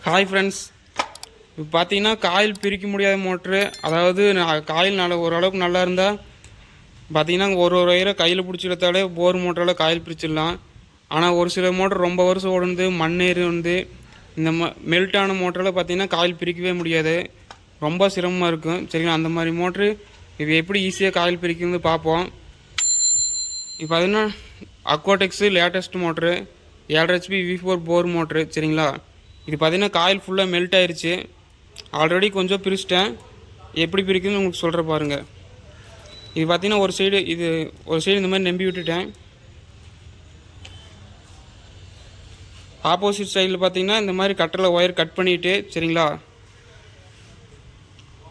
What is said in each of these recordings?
Hi friends, இப்போ பார்த்தீங்கன்னா coil பிரிக்க முடியாத மோட்ரு. அதாவது காயில் ஓரளவுக்கு நல்லா இருந்தால் பார்த்தீங்கன்னா ஒரு ஒயரை கையில் பிடிச்சிருத்தாலே போர் மோட்டரால் காயில் பிரிச்சிடலாம். ஆனால் ஒரு சில மோட்டர் ரொம்ப வருஷம் ஓடுந்து மண்ணேறி வந்து இந்த மெல்ட்டான மோட்டரில் பார்த்தீங்கன்னா காயில் பிரிக்கவே முடியாது, ரொம்ப சிரமமாக இருக்கும். சரிங்களா, அந்த மாதிரி மோட்ரு இது எப்படி ஈஸியாக காயில் பிரிக்கிறது பார்ப்போம். இப்போ பார்த்தீங்கன்னா Aquatex latest motor 7 HP V4 bore motor. சரிங்களா, இது பார்த்தீங்கன்னா காயில் ஃபுல்லாக மெல்ட் ஆயிடுச்சு. ஆல்ரெடி கொஞ்சம் பிரிச்சிட்டேன், எப்படி பிரிக்குதுன்னு உங்களுக்கு சொல்கிற பாருங்கள். இது பார்த்தீங்கன்னா ஒரு சைடு இந்த மாதிரி நம்பி விட்டுட்டேன். ஆப்போசிட் சைடில் பார்த்தீங்கன்னா இந்த மாதிரி கட்டரில் ஒயர் கட் பண்ணிவிட்டு, சரிங்களா,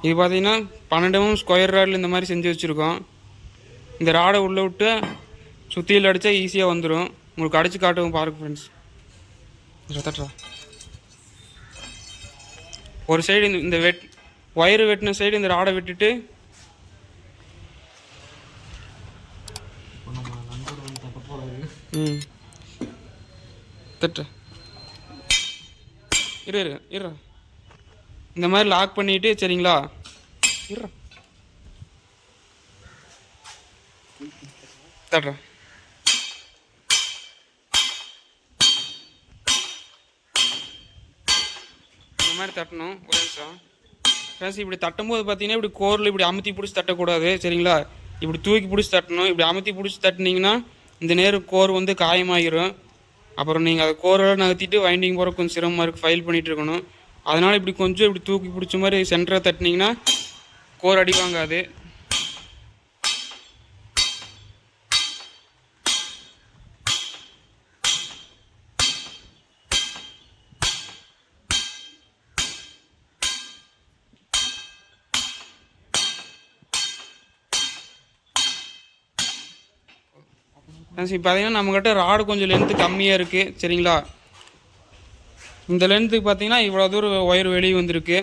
இது பார்த்தீங்கன்னா 12 mm ஸ்கொயர் ராடில் இந்த மாதிரி செஞ்சு வச்சுருக்கோம். இந்த ராடை உள்ளே விட்டு சுற்றியில் அடித்தா ஈஸியாக வந்துடும். உங்களுக்கு அடித்து காட்டுவோம் பாருங்க ஃப்ரெண்ட்ஸ். தட்டுறா ஒரு சைடு இந்த ஒயரு வெட்டின சைடு இந்த ராடை விட்டுட்டு தட்டு இரு இந்த மாதிரி லாக் பண்ணிட்டு, சரிங்களா, இரு தட்டுற இந்த மாதிரி தட்டணும். ஒரு நிமிஷம் ஃப்ரெண்ட்ஸ், இப்படி தட்டும்போது பார்த்தீங்கன்னா இப்படி கோரில் இப்படி அமுத்தி பிடிச்சி தட்டக்கூடாது. சரிங்களா, இப்படி தூக்கி பிடிச்சி தட்டணும். இப்படி அமுத்தி பிடிச்சி தட்டினீங்கன்னா இந்த நேரம் கோர் வந்து காயமாகிரும். அப்புறம் நீங்கள் அதை கோரோடு நகர்த்திட்டு வைண்டிங் போகிற கொஞ்சம் சிரமமாக இருக்குது, ஃபைல் பண்ணிகிட்டு இருக்கணும். அதனால் இப்படி கொஞ்சம் இப்படி தூக்கி பிடிச்ச மாதிரி சென்டராக தட்டினீங்கன்னா கோர் அடி வாங்காது. இப்போ பார்த்தீங்கன்னா நம்மக்கிட்ட ராடு கொஞ்சம் லென்த்து கம்மியாக இருக்குது. சரிங்களா, இந்த லென்த்துக்கு பார்த்தீங்கன்னா இவ்வளோ தூரம் ஒயர் வெளியே வந்திருக்கு.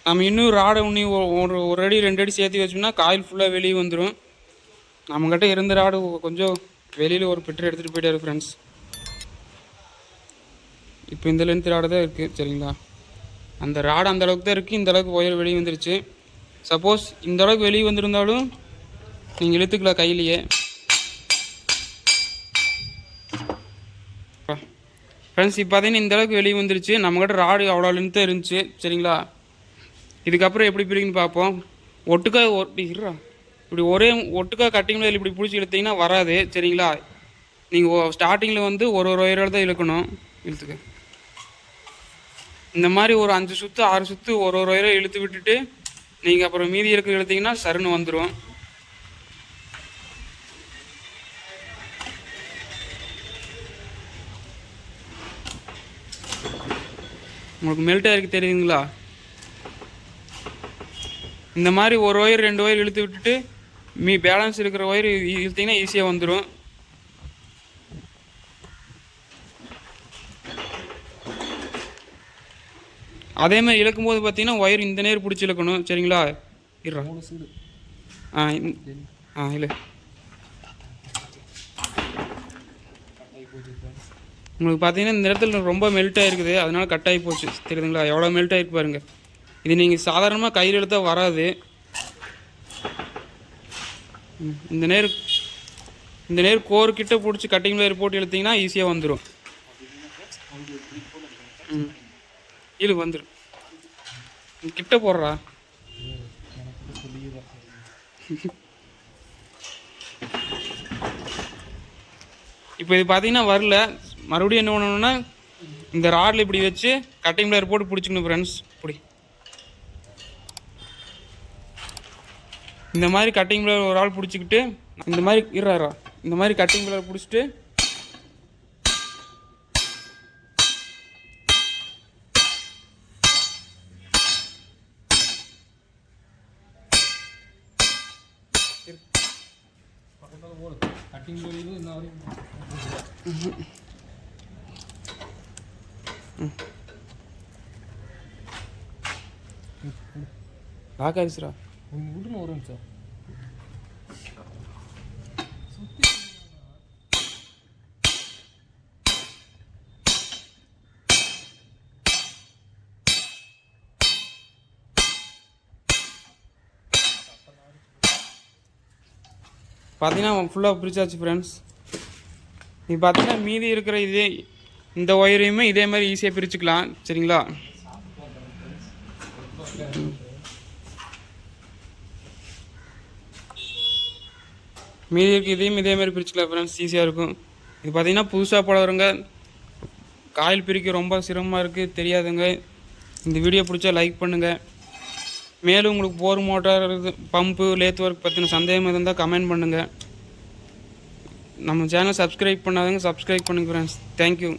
நம்ம இன்னும் ராடை ஒரு அடி 2 அடி சேர்த்து வச்சோம்னா காயில் ஃபுல்லாக வெளியே வந்துடும். நம்மக்கிட்ட இருந்த ராடு கொஞ்சம் வெளியில் ஒரு பெட்ரு எடுத்துகிட்டு போயிட்டாரு ஃப்ரெண்ட்ஸ். இப்போ இந்த லென்த் ராடு தான் இருக்குது. சரிங்களா, அந்த ராடு அந்த அளவுக்கு தான் இருக்குது. இந்த அளவுக்கு ஒயர் வெளியே வந்துருச்சு. சப்போஸ் இந்த அளவுக்கு வெளியே வந்திருந்தாலும் நீங்கள் இழுத்துக்கலாம் கையிலேயே. ஃப்ரெண்ட்ஸ், இப்போ பார்த்தீங்கன்னா இந்த அளவுக்கு வெளியே வந்துருச்சு. நம்மக்கிட்ட ராடு அவ்வளோ லென்த்தாக இருந்துச்சு. சரிங்களா, இதுக்கப்புறம் எப்படி பிரிக்குன்னு பார்ப்போம். ஒட்டுக்கா இப்படி ஒரே ஒட்டுக்கா கட்டிங்கில் இப்படி பிடிச்சி இழுத்தீங்கன்னா வராது. சரிங்களா, நீங்கள் ஸ்டார்டிங்கில் வந்து ஒரு ஒயரோடு தான் இழுக்கணும். இழுத்துக்க இந்த மாதிரி ஒரு 5 சுற்று 6 சுற்று ஒரு ஒயரை இழுத்து விட்டுட்டு நீங்கள் அப்புறம் மீதி இருக்க இழுத்தீங்கன்னா சருன்னு வந்துடும். உங்களுக்கு மெல்ட் ஆகிருக்கு தெரியுதுங்களா. இந்த மாதிரி ஒரு ஒயர் 2 ஒயர் இழுத்து விட்டுட்டு பேலன்ஸ் இருக்கிற ஒயர் இழுத்தீங்கன்னா ஈஸியாக வந்துடும். அதே மாதிரி இழுக்கும்போது பார்த்தீங்கன்னா ஒயர் இந்த நேரம் பிடிச்சி இழுக்கணும். சரிங்களா, இல்லை உங்களுக்கு பார்த்தீங்கன்னா இந்த இடத்துல ரொம்ப மெல்ட் ஆகிருக்குது, அதனால கட் ஆகி போச்சு. தெரியுதுங்களா, எவ்வளோ மெல்ட் ஆகிருக்கு பாருங்கள். இது நீங்கள் சாதாரணமாக கையில் எடுத்தால் வராது. இந்த நேர் கோர் கிட்ட பிடிச்சி கட்டிங் லேயர் போட்டு இழுத்தீங்கன்னா ஈஸியாக வந்துடும். இழு வந்துடும். கிட்ட போடுறா. இப்போ இது பார்த்தீங்கன்னா வரல. மறுபடியும் என்ன பண்ணணும்னா இந்த ராடில் இப்படி வச்சு கட்டிங் பிளேயர் போட்டு பிடிச்சிக்கணும் ஃப்ரெண்ட்ஸ். இப்படி இந்த மாதிரி கட்டிங் பிளேயர் ஒரு ஆள் பிடிச்சிக்கிட்டு இந்த மாதிரி இந்த மாதிரி கட்டிங் பிளேயர் பிடிச்சிட்டு லாக் ஆயிடுச்சுரா. விட்டுன்னு ஒரு நிமிஷம். பார்த்தீங்கன்னா ஃபுல்லாக பிரிச்சாச்சு ஃப்ரெண்ட்ஸ். இது பார்த்தீங்கன்னா மீதி இருக்கிற இந்த ஒயரையுமே இதே மாதிரி ஈஸியாக பிரிச்சுக்கலாம். சரிங்களா? மீதி இருக்கு இதையும் இதே மாதிரி பிரிச்சுக்கலாம் ஃப்ரெண்ட்ஸ், ஈஸியாக இருக்கும். இது பார்த்தீங்கன்னா புதுசாக போடுறவங்க காயில் பிரிக்க ரொம்ப சிரமமாக இருக்குது, தெரியாதுங்க. இந்த வீடியோ பிடிச்சா லைக் பண்ணுங்கள். மேலும் உங்களுக்கு போர் மோட்டார், பம்பு, லேத் ஒர்க் பற்றின சந்தேகம் இருந்தால் கமெண்ட் பண்ணுங்கள். நம்ம சேனல் சப்ஸ்கிரைப் பண்ணாதவங்க சப்ஸ்கிரைப் பண்ணுங்க ஃப்ரெண்ட்ஸ். தேங்க்யூ.